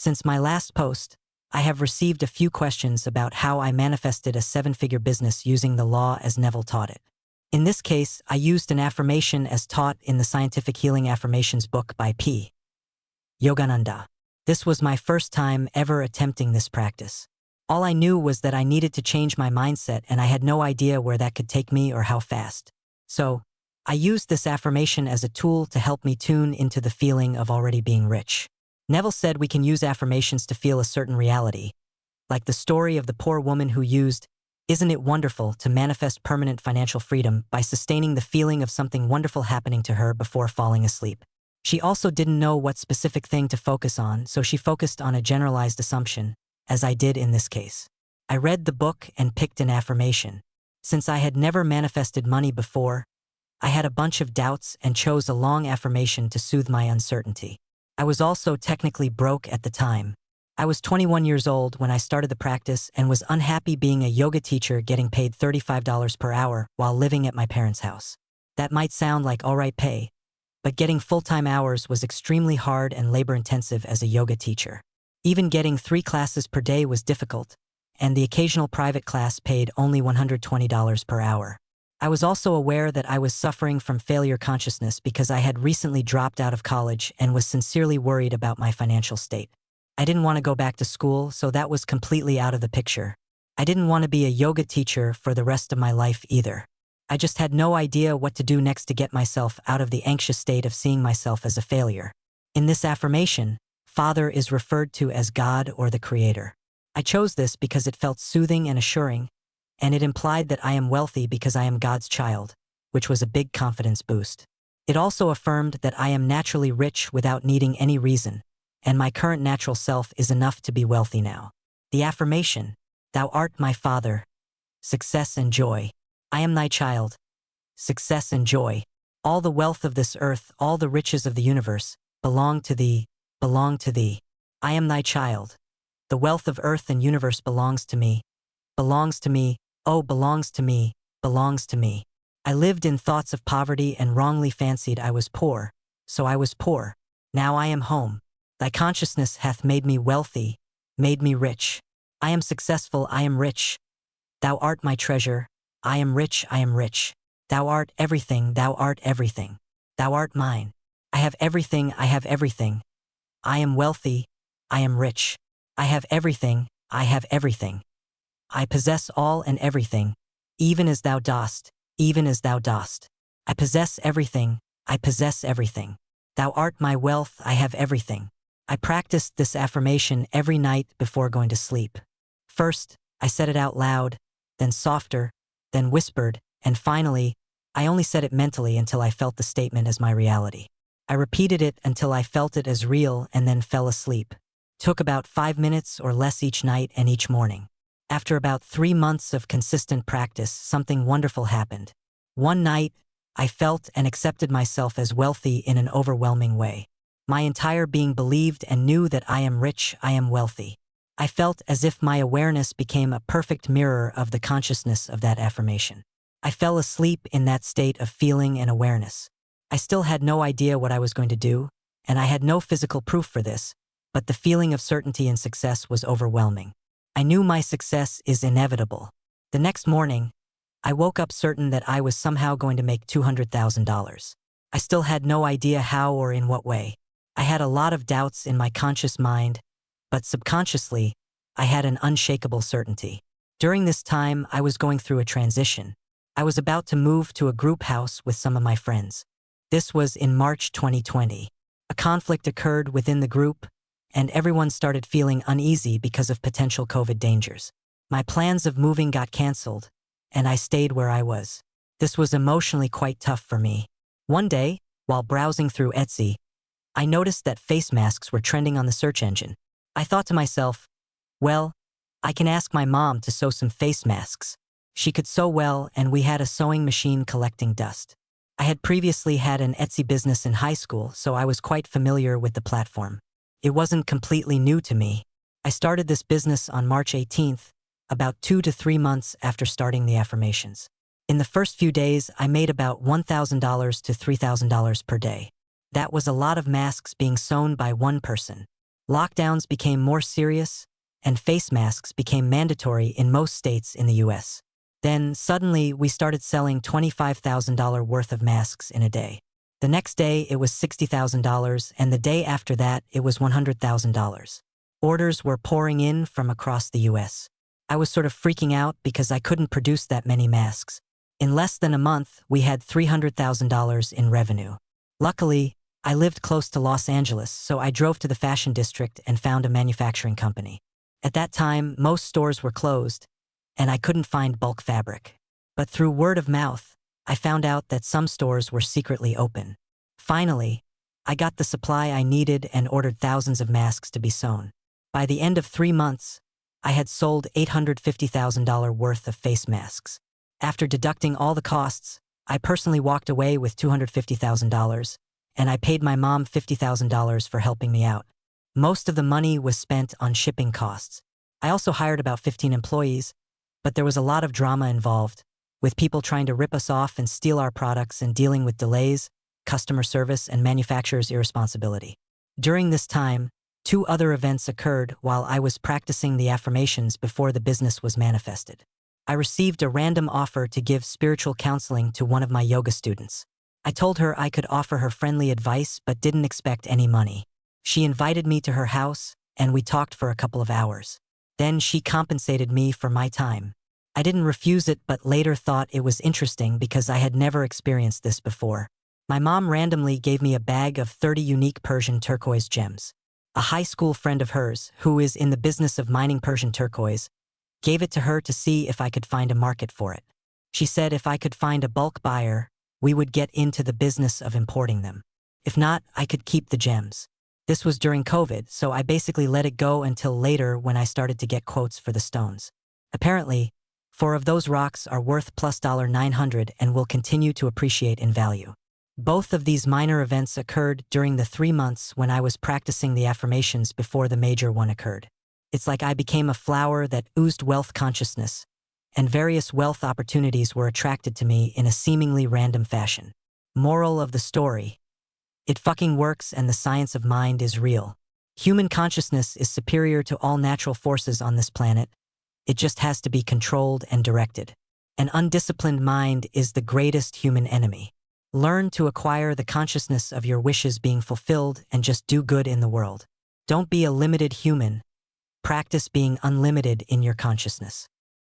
Since my last post, I have received a few questions about how I manifested a 7-figure business using the law as Neville taught it. In this case, I used an affirmation as taught in the Scientific Healing Affirmations book by P. Yogananda. This was my first time ever attempting this practice. All I knew was that I needed to change my mindset, and I had no idea where that could take me or how fast. So, I used this affirmation as a tool to help me tune into the feeling of already being rich. Neville said we can use affirmations to feel a certain reality, like the story of the poor woman who used, "Isn't it wonderful," to manifest permanent financial freedom by sustaining the feeling of something wonderful happening to her before falling asleep. She also didn't know what specific thing to focus on, so she focused on a generalized assumption, as I did in this case. I read the book and picked an affirmation. Since I had never manifested money before, I had a bunch of doubts and chose a long affirmation to soothe my uncertainty. I was also technically broke at the time. I was 21 years old when I started the practice and was unhappy being a yoga teacher getting paid $35 per hour while living at my parents' house. That might sound like alright pay, but getting full-time hours was extremely hard and labor-intensive as a yoga teacher. Even getting 3 classes per day was difficult, and the occasional private class paid only $120 per hour. I was also aware that I was suffering from failure consciousness because I had recently dropped out of college and was sincerely worried about my financial state. I didn't want to go back to school, so that was completely out of the picture. I didn't want to be a yoga teacher for the rest of my life either. I just had no idea what to do next to get myself out of the anxious state of seeing myself as a failure. In this affirmation, Father is referred to as God or the Creator. I chose this because it felt soothing and assuring, and it implied that I am wealthy because I am God's child, which was a big confidence boost. It also affirmed that I am naturally rich without needing any reason, and my current natural self is enough to be wealthy now. The affirmation, "Thou art my Father, success and joy. I am thy child, success and joy. All the wealth of this earth, all the riches of the universe, belong to thee, belong to thee. I am thy child. The wealth of earth and universe belongs to me, oh, belongs to me, belongs to me. I lived in thoughts of poverty and wrongly fancied I was poor, so I was poor. Now I am home. Thy consciousness hath made me wealthy, made me rich. I am successful, I am rich. Thou art my treasure, I am rich, I am rich. Thou art everything, thou art everything. Thou art mine. I have everything, I have everything. I am wealthy, I am rich. I have everything, I have everything. I possess all and everything, even as thou dost, even as thou dost. I possess everything, I possess everything. Thou art my wealth, I have everything. I practiced this affirmation every night before going to sleep. First, I said it out loud, then softer, then whispered, and finally, I only said it mentally until I felt the statement as my reality. I repeated it until I felt it as real and then fell asleep. Took about 5 minutes or less each night and each morning. After about 3 months of consistent practice, something wonderful happened. One night, I felt and accepted myself as wealthy in an overwhelming way. My entire being believed and knew that I am rich, I am wealthy. I felt as if my awareness became a perfect mirror of the consciousness of that affirmation. I fell asleep in that state of feeling and awareness. I still had no idea what I was going to do, and I had no physical proof for this, but the feeling of certainty and success was overwhelming. I knew my success is inevitable. The next morning, I woke up certain that I was somehow going to make $200,000. I still had no idea how or in what way. I had a lot of doubts in my conscious mind, but subconsciously, I had an unshakable certainty. During this time, I was going through a transition. I was about to move to a group house with some of my friends. This was in March 2020. A conflict occurred within the group, and everyone started feeling uneasy because of potential COVID dangers. My plans of moving got canceled, and I stayed where I was. This was emotionally quite tough for me. One day, while browsing through Etsy, I noticed that face masks were trending on the search engine. I thought to myself, well, I can ask my mom to sew some face masks. She could sew well, and we had a sewing machine collecting dust. I had previously had an Etsy business in high school, so I was quite familiar with the platform. It wasn't completely new to me. I started this business on March 18th, about 2 to 3 months after starting the affirmations. In the first few days, I made about $1,000 to $3,000 per day. That was a lot of masks being sewn by one person. Lockdowns became more serious, and face masks became mandatory in most states in the US. Then, suddenly, we started selling $25,000 worth of masks in a day. The next day, it was $60,000, and the day after that, it was $100,000. Orders were pouring in from across the US. I was sort of freaking out because I couldn't produce that many masks. In less than a month, we had $300,000 in revenue. Luckily, I lived close to Los Angeles, so I drove to the fashion district and found a manufacturing company. At that time, most stores were closed, and I couldn't find bulk fabric. But through word of mouth, I found out that some stores were secretly open. Finally, I got the supply I needed and ordered thousands of masks to be sewn. By the end of 3 months, I had sold $850,000 worth of face masks. After deducting all the costs, I personally walked away with $250,000, and I paid my mom $50,000 for helping me out. Most of the money was spent on shipping costs. I also hired about 15 employees, but there was a lot of drama involved, with people trying to rip us off and steal our products and dealing with delays, customer service, and manufacturers' irresponsibility. During this time, 2 other events occurred while I was practicing the affirmations before the business was manifested. I received a random offer to give spiritual counseling to one of my yoga students. I told her I could offer her friendly advice but didn't expect any money. She invited me to her house, and we talked for a couple of hours. Then she compensated me for my time. I didn't refuse it but later thought it was interesting because I had never experienced this before. My mom randomly gave me a bag of 30 unique Persian turquoise gems. A high school friend of hers, who is in the business of mining Persian turquoise, gave it to her to see if I could find a market for it. She said if I could find a bulk buyer, we would get into the business of importing them. If not, I could keep the gems. This was during COVID, so I basically let it go until later when I started to get quotes for the stones. Apparently, 4 of those rocks are worth plus $900 and will continue to appreciate in value. Both of these minor events occurred during the 3 months when I was practicing the affirmations before the major one occurred. It's like I became a flower that oozed wealth consciousness, and various wealth opportunities were attracted to me in a seemingly random fashion. Moral of the story: it fucking works and the science of mind is real. Human consciousness is superior to all natural forces on this planet. It just has to be controlled and directed. An undisciplined mind is the greatest human enemy. Learn to acquire the consciousness of your wishes being fulfilled and just do good in the world. Don't be a limited human. Practice being unlimited in your consciousness.